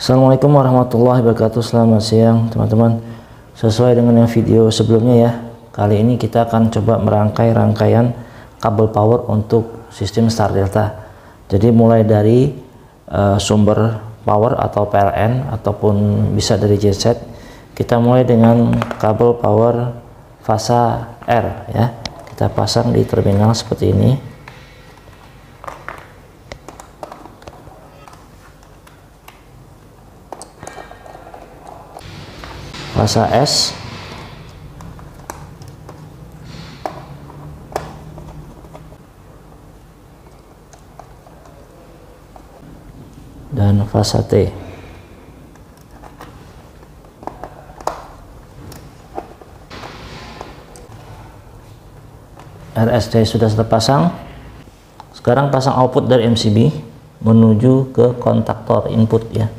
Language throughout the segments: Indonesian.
Assalamualaikum warahmatullahi wabarakatuh. Selamat siang teman-teman. Sesuai dengan yang video sebelumnya ya, kali ini kita akan coba merangkai rangkaian kabel power untuk sistem Star Delta. Jadi mulai dari sumber power atau PLN ataupun bisa dari genset. Kita mulai dengan kabel power fasa R ya. Kita pasang di terminal seperti ini. Fasa S, dan fasa T. RST sudah terpasang. Sekarang pasang output dari MCB menuju ke kontaktor input ya.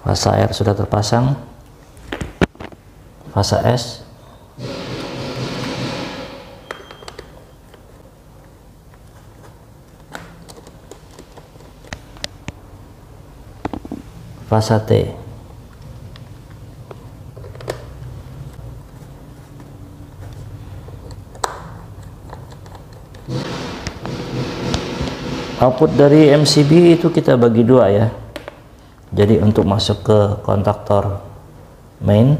Fasa R sudah terpasang. Fasa S, fasa T, output dari MCB itu kita bagi dua ya. Jadi untuk masuk ke kontaktor main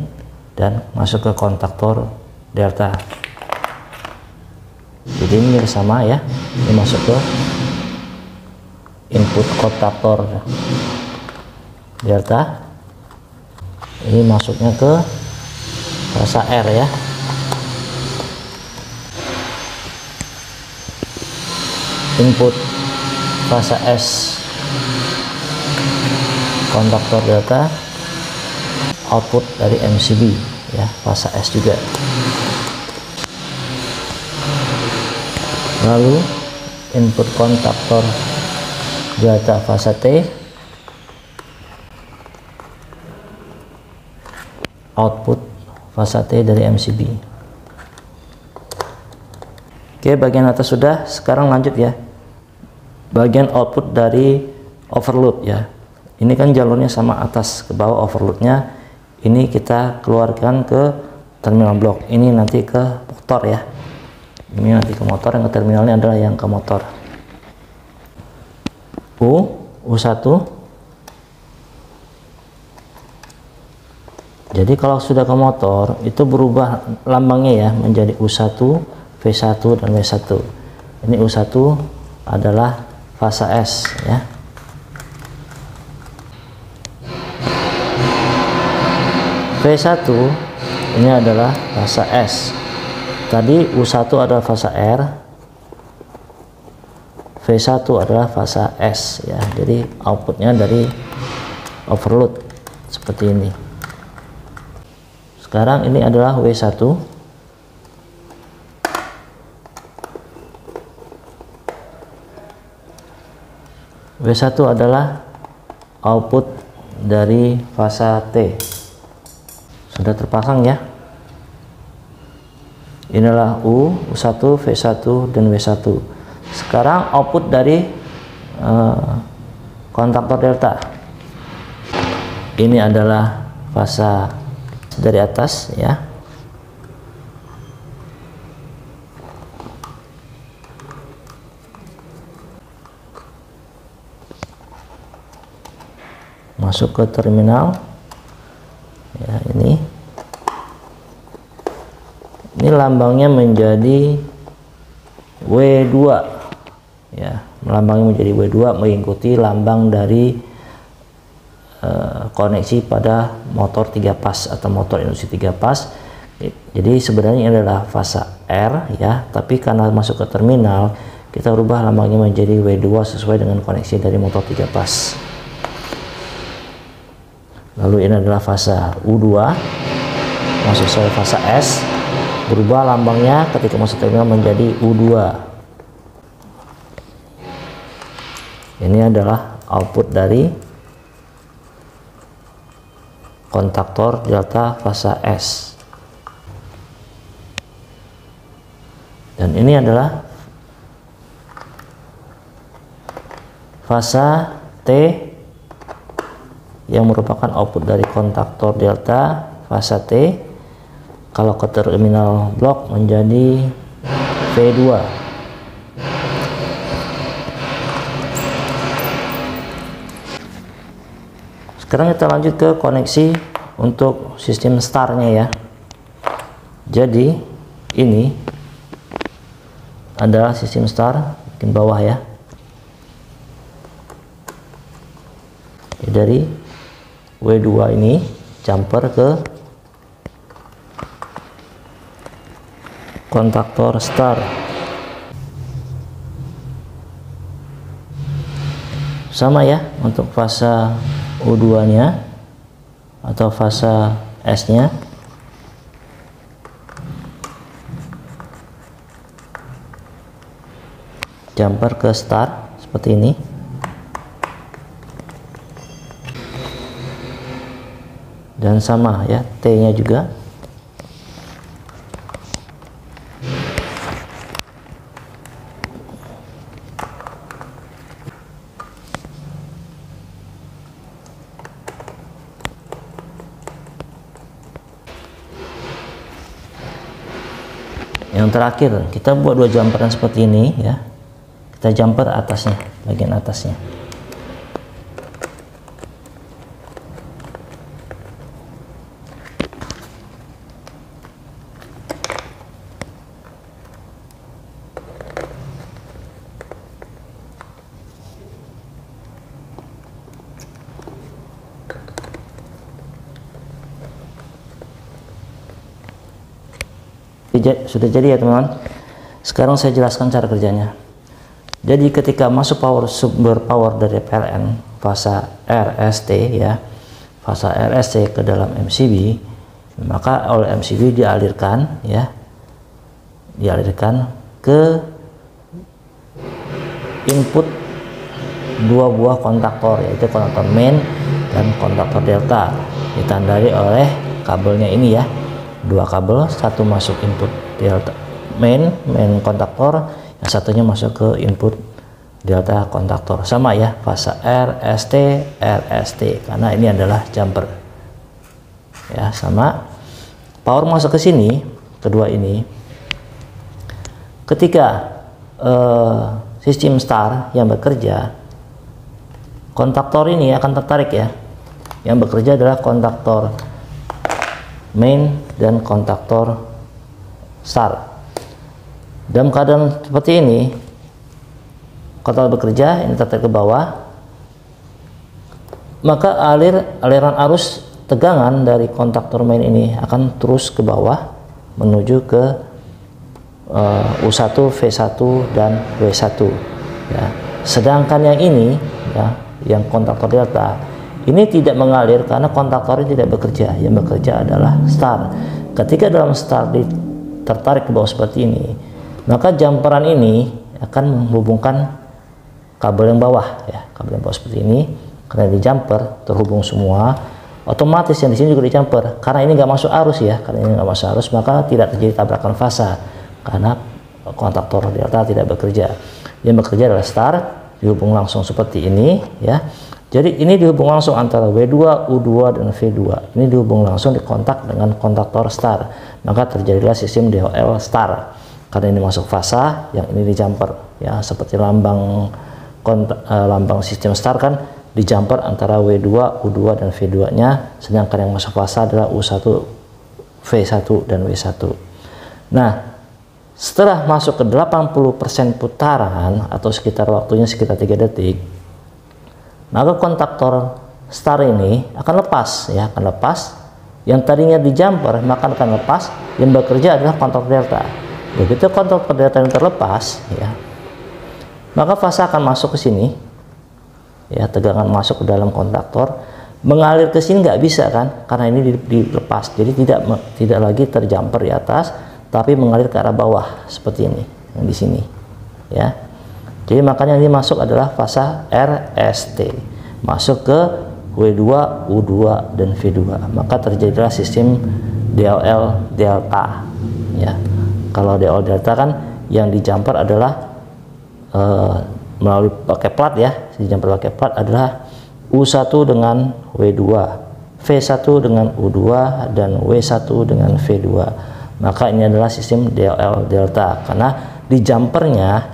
dan masuk ke kontaktor delta. Jadi ini sama ya. Ini masuk ke input kontaktor delta. Ini masuknya ke fasa R ya. Input fasa S kontaktor delta, output dari MCB ya, fasa S juga. Lalu input kontaktor delta fasa T, output fasa T dari MCB. Oke, bagian atas sudah. Sekarang lanjut ya, bagian output dari overload ya. Ini kan jalurnya sama atas ke bawah overloadnya. Ini kita keluarkan ke terminal blok. Ini nanti ke motor ya. Ini nanti ke motor, yang ke terminalnya adalah yang ke motor. U1. Jadi kalau sudah ke motor itu berubah lambangnya ya menjadi U1, V1 dan W1. Ini U1 adalah fasa S ya. V1 ini adalah fasa S. Tadi U1 adalah fasa R, V1 adalah fasa S ya. Jadi outputnya dari overload seperti ini. Sekarang ini adalah W1. W1 adalah output dari fasa T. Sudah terpasang ya. Inilah U1, V1 dan W1. Sekarang output dari kontaktor delta. Ini adalah fasa dari atas ya. Masuk ke terminal ya. Ini lambangnya menjadi W2 ya, lambangnya menjadi W2 mengikuti lambang dari koneksi pada motor 3 pas atau motor induksi 3 pas. Jadi sebenarnya ini adalah fasa R ya, tapi karena masuk ke terminal kita rubah lambangnya menjadi W2 sesuai dengan koneksi dari motor 3 pas. Lalu ini adalah fasa U2, masuk ke fasa S, berubah lambangnya ketika masuk terminal menjadi U2. Ini adalah output dari kontaktor delta fasa S. Dan ini adalah fasa T yang merupakan output dari kontaktor delta fasa T, kalau ke terminal blok menjadi V2. Sekarang kita lanjut ke koneksi untuk sistem startnya ya. Jadi ini adalah sistem start, bikin bawah ya. Dari W2 ini jumper ke kontaktor start. Sama ya untuk fasa U2 nya atau fasa S nya. Jumper ke start seperti ini. Dan sama ya, T nya juga. Yang terakhir kita buat dua jumperan seperti ini ya. Kita jumper atasnya, bagian atasnya. Sudah jadi ya teman-teman. Sekarang saya jelaskan cara kerjanya. Jadi ketika masuk sumber power dari PLN fasa RST ya, fasa RST ke dalam MCB, maka oleh MCB dialirkan ya, ke input dua buah kontaktor, yaitu kontaktor main dan kontaktor delta, ditandai oleh kabelnya ini ya. Dua kabel, satu masuk input delta main kontaktor, yang satunya masuk ke input delta kontaktor. Sama ya, fasa RST karena ini adalah jumper ya. Sama power masuk ke sini, kedua ini ketika sistem start yang bekerja, kontaktor ini akan tertarik ya. Yang bekerja adalah kontaktor main dan kontaktor start. Dalam keadaan seperti ini, kontaktor bekerja, ini tertarik ke bawah, maka aliran arus tegangan dari kontaktor main ini akan terus ke bawah menuju ke U1, V1 dan W1 ya. Sedangkan yang ini ya, yang kontaktor delta ini tidak mengalir karena kontaktor ini tidak bekerja. Yang bekerja adalah start. Ketika dalam start tertarik ke bawah seperti ini, maka jumperan ini akan menghubungkan kabel yang bawah ya, kabel yang bawah seperti ini. Karena di jumper terhubung semua, otomatis yang di sini juga di jumper. Karena ini nggak masuk arus ya, karena ini nggak masuk arus, maka tidak terjadi tabrakan fasa karena kontaktor delta tidak bekerja. Yang bekerja adalah start, dihubung langsung seperti ini ya. Jadi ini dihubung langsung antara W2, U2 dan V2. Ini dihubung langsung dikontak dengan kontaktor start. Maka terjadilah sistem DOL start. Karena ini masuk fasa, yang ini di jumper ya, seperti lambang sistem start kan di jumper antara W2, U2 dan V2-nya, sedangkan yang masuk fasa adalah U1, V1 dan W1. Nah, setelah masuk ke 80% putaran atau sekitar waktunya sekitar 3 detik, maka kontaktor start ini akan lepas ya, akan lepas. Yang tadinya di jumper maka akan lepas. Yang bekerja adalah kontaktor delta. Begitu kontaktor delta yang terlepas ya, maka fasa akan masuk ke sini ya, tegangan masuk ke dalam kontaktor, mengalir ke sini nggak bisa kan, karena ini dilepas. Jadi tidak lagi terjumper di atas, tapi mengalir ke arah bawah seperti ini, yang di sini ya. Jadi makanya ini masuk adalah fasa RST, masuk ke W2, U2 dan V2. Maka terjadilah sistem DOL delta ya. Kalau DOL delta kan yang di jumper adalah melalui pakai plat ya, dijumper pakai plat adalah U1 dengan W2, V1 dengan U2, dan W1 dengan V2. Maka ini adalah sistem DLL delta, karena di jumpernya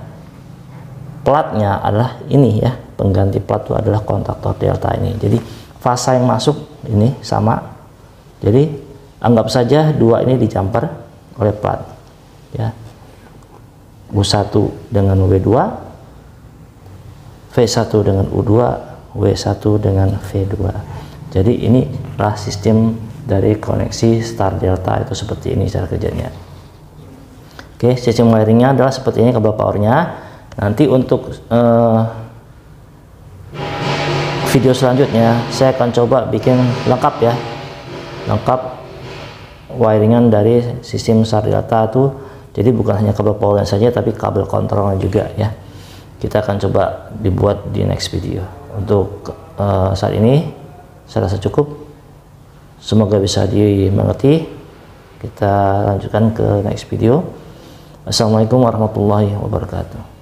platnya adalah ini ya, pengganti plat itu adalah kontaktor delta ini. Jadi fasa yang masuk ini sama, jadi anggap saja dua ini di jumper oleh plat ya, U1 dengan W2, V1 dengan U2, W1 dengan V2. Jadi ini adalah sistem dari koneksi star delta, itu seperti ini cara kerjanya. Oke, sistem wiringnya adalah seperti ini kabel powernya. Nanti untuk video selanjutnya saya akan coba bikin lengkap ya, lengkap wiringan dari sistem star delta itu. Jadi bukan hanya kabel powernya saja, tapi kabel kontrolnya juga ya. Kita akan coba dibuat di next video. Untuk saat ini saya rasa cukup, semoga bisa dimengerti. Kita lanjutkan ke next video. Assalamualaikum warahmatullahi wabarakatuh.